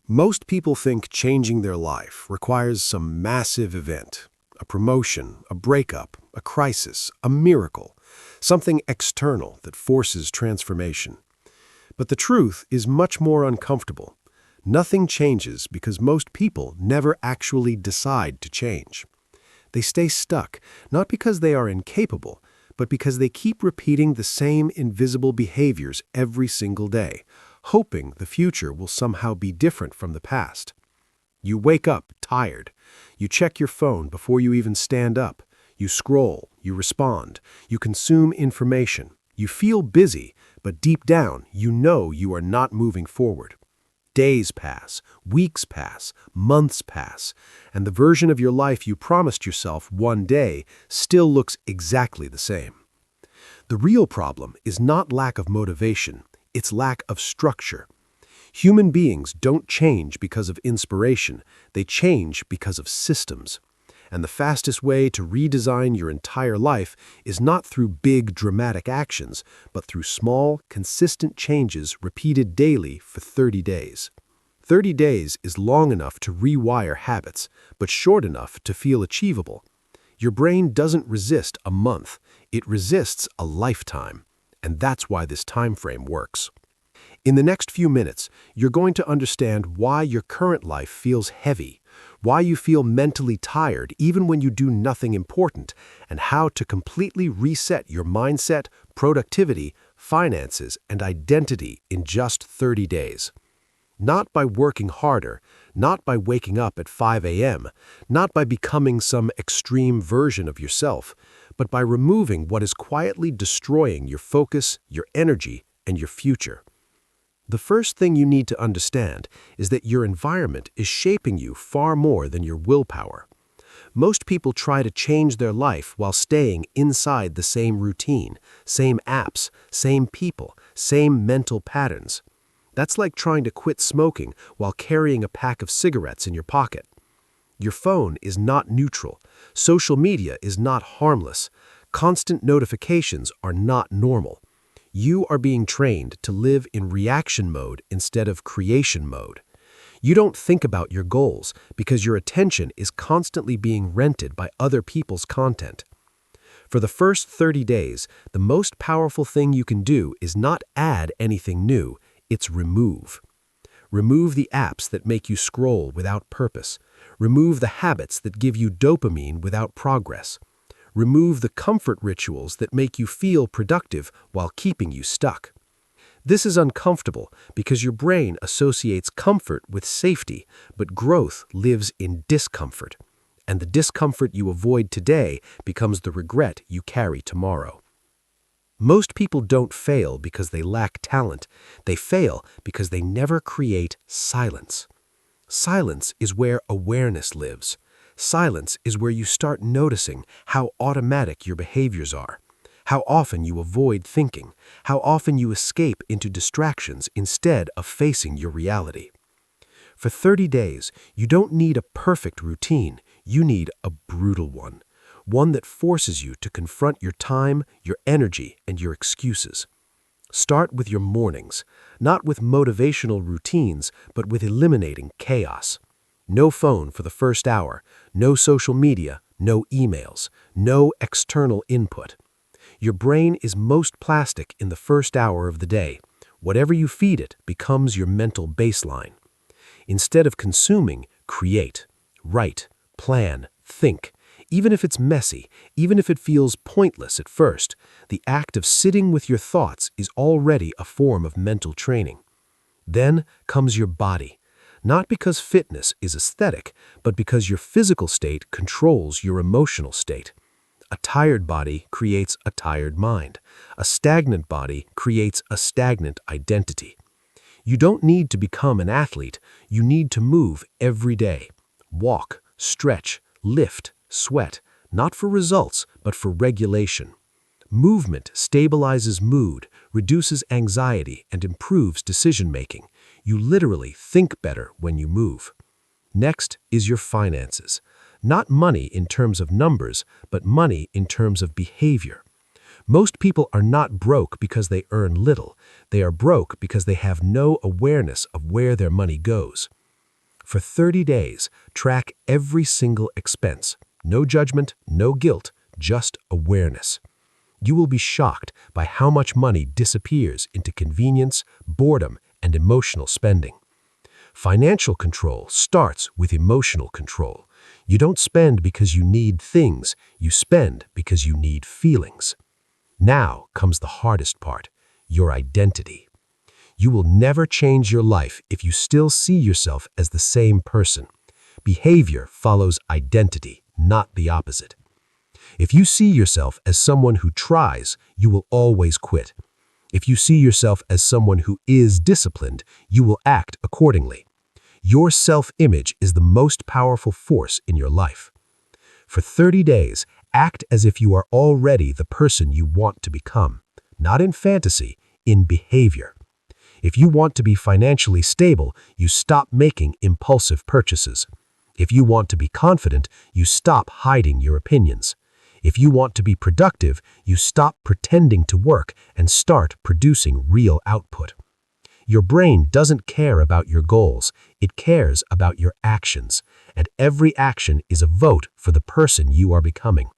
Most people think changing their life requires some massive event, a promotion, a breakup, a crisis, a miracle, something external that forces transformation. But the truth is much more uncomfortable. Nothing changes because most people never actually decide to change. They stay stuck, not because they are incapable, but because they keep repeating the same invisible behaviors every single day, hoping the future will somehow be different from the past. You wake up tired. You check your phone before you even stand up. You scroll, you respond, you consume information. You feel busy, but deep down you know you are not moving forward. Days pass, weeks pass, months pass, and the version of your life you promised yourself one day still looks exactly the same. The real problem is not lack of motivation, it's lack of structure. Human beings don't change because of inspiration, they change because of systems. And the fastest way to redesign your entire life is not through big, dramatic actions, but through small, consistent changes repeated daily for 30 days. 30 days is long enough to rewire habits, but short enough to feel achievable. Your brain doesn't resist a month, it resists a lifetime. And that's why this time frame works. In the next few minutes, you're going to understand why your current life feels heavy, why you feel mentally tired even when you do nothing important, and how to completely reset your mindset, productivity, finances, and identity in just 30 days. Not by working harder, not by waking up at 5 a.m., not by becoming some extreme version of yourself, but by removing what is quietly destroying your focus, your energy, and your future. The first thing you need to understand is that your environment is shaping you far more than your willpower. Most people try to change their life while staying inside the same routine, same apps, same people, same mental patterns. That's like trying to quit smoking while carrying a pack of cigarettes in your pocket. Your phone is not neutral. Social media is not harmless. Constant notifications are not normal. You are being trained to live in reaction mode instead of creation mode. You don't think about your goals because your attention is constantly being rented by other people's content. For the first 30 days, the most powerful thing you can do is not add anything new, it's remove. Remove the apps that make you scroll without purpose. Remove the habits that give you dopamine without progress. Remove the comfort rituals that make you feel productive while keeping you stuck. This is uncomfortable because your brain associates comfort with safety, but growth lives in discomfort. And the discomfort you avoid today becomes the regret you carry tomorrow. Most people don't fail because they lack talent. They fail because they never create silence. Silence is where awareness lives. Silence is where you start noticing how automatic your behaviors are, how often you avoid thinking, how often you escape into distractions instead of facing your reality. For 30 days, you don't need a perfect routine, you need a brutal one that forces you to confront your time, your energy, and your excuses. Start with your mornings, not with motivational routines, but with eliminating chaos. No phone for the first hour, no social media, no emails, no external input. Your is is most plastic in the first hour of the day. Whatever you feed it becomes your mental baseline. Instead of consuming, create, write, plan, think. Even if it's messy, even if it feels pointless at first, the act of sitting with your thoughts is already a form of mental training. Then comes your body. Not because fitness is aesthetic, but because your physical state controls your emotional state. A tired body creates a tired mind. A stagnant body creates a stagnant identity. You don't need to become an athlete, you need to move every day. Walk, stretch, lift, sweat, not for results, but for regulation. Movement stabilizes mood, reduces anxiety, and improves decision-making. You literally think better when you move. Next is your finances. Not money in terms of numbers, but money in terms of behavior. Most people are not broke because they earn little. They are broke because they have no awareness of where their money goes. For 30 days, track every single expense. No judgment, no guilt, just awareness. You will be shocked by how much money disappears into convenience, boredom, and emotional spending. Financial control starts with emotional control. You don't spend because you need things, you spend because you need feelings. Now comes the hardest part, your identity. You will never change your life if you still see yourself as the same person. Behavior follows identity, not the opposite. If you see yourself as someone who tries, you will always quit. If you see yourself as someone who is disciplined, you will act accordingly. Your self-image is the most powerful force in your life. For 30 days, act as if you are already the person you want to become, not in fantasy, in behavior. If you want to be financially stable, you stop making impulsive purchases. If you want to be confident, you stop hiding your opinions. If you want to be productive, you stop pretending to work and start producing real output. Your brain doesn't care about your goals, it cares about your actions, and every action is a vote for the person you are becoming.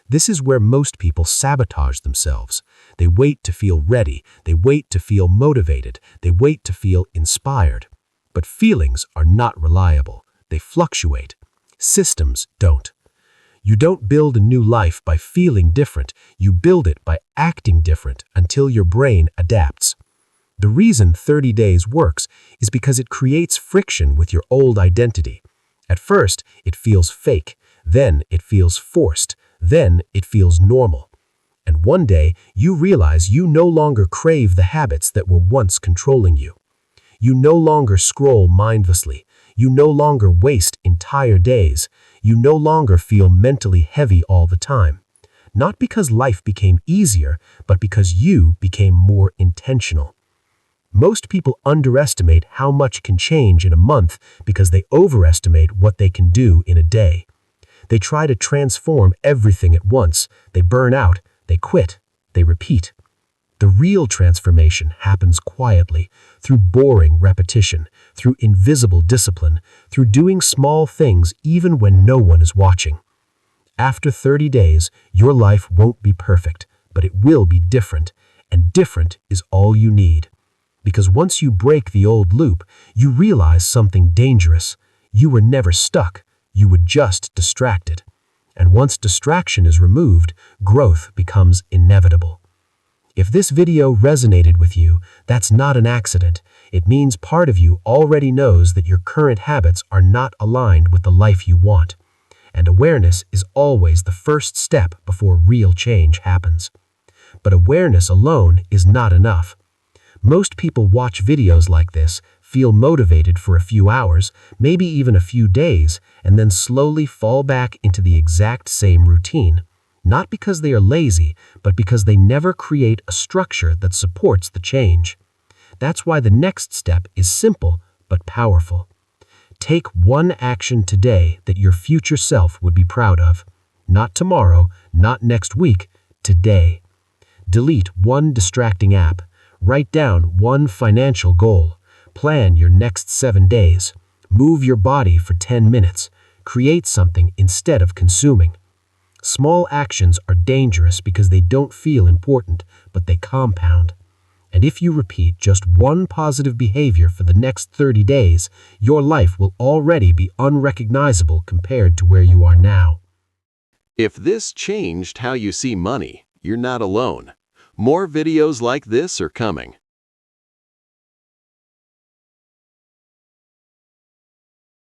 This is where most people sabotage themselves. They wait to feel ready, they wait to feel motivated, they wait to feel inspired. But feelings are not reliable, they fluctuate. Systems don't. You don't build a new life by feeling different, you build it by acting different until your brain adapts. The reason 30 days works is because it creates friction with your old identity. At first, it feels fake, then it feels forced, then it feels normal. And one day, you realize you no longer crave the habits that were once controlling you. You no longer scroll mindlessly. You no longer waste entire days. You no longer feel mentally heavy all the time. Not because life became easier, but because you became more intentional. Most people underestimate how much can change in a month because they overestimate what they can do in a day. They try to transform everything at once. They burn out, they quit, they repeat. The real transformation happens quietly, through boring repetition, through invisible discipline, through doing small things even when no one is watching. After 30 days, your life won't be perfect, but it will be different, and different is all you need. Because once you break the old loop, you realize something dangerous. You were never stuck, you were just distracted. And once distraction is removed, growth becomes inevitable. If this video resonated with you, that's not an accident. It means part of you already knows that your current habits are not aligned with the life you want. And awareness is always the first step before real change happens. But awareness alone is not enough. Most people watch videos like this, feel motivated for a few hours, maybe even a few days, and then slowly fall back into the exact same routine. Not because they are lazy, but because they never create a structure that supports the change. That's why the next step is simple but powerful. Take one action today that your future self would be proud of. Not tomorrow, not next week, today. Delete one distracting app. Write down one financial goal. Plan your next 7 days. Move your body for 10 minutes. Create something instead of consuming. Small actions are dangerous because they don't feel important, but they compound. And if you repeat just one positive behavior for the next 30 days, your life will already be unrecognizable compared to where you are now. If this changed how you see money, you're not alone. More videos like this are coming.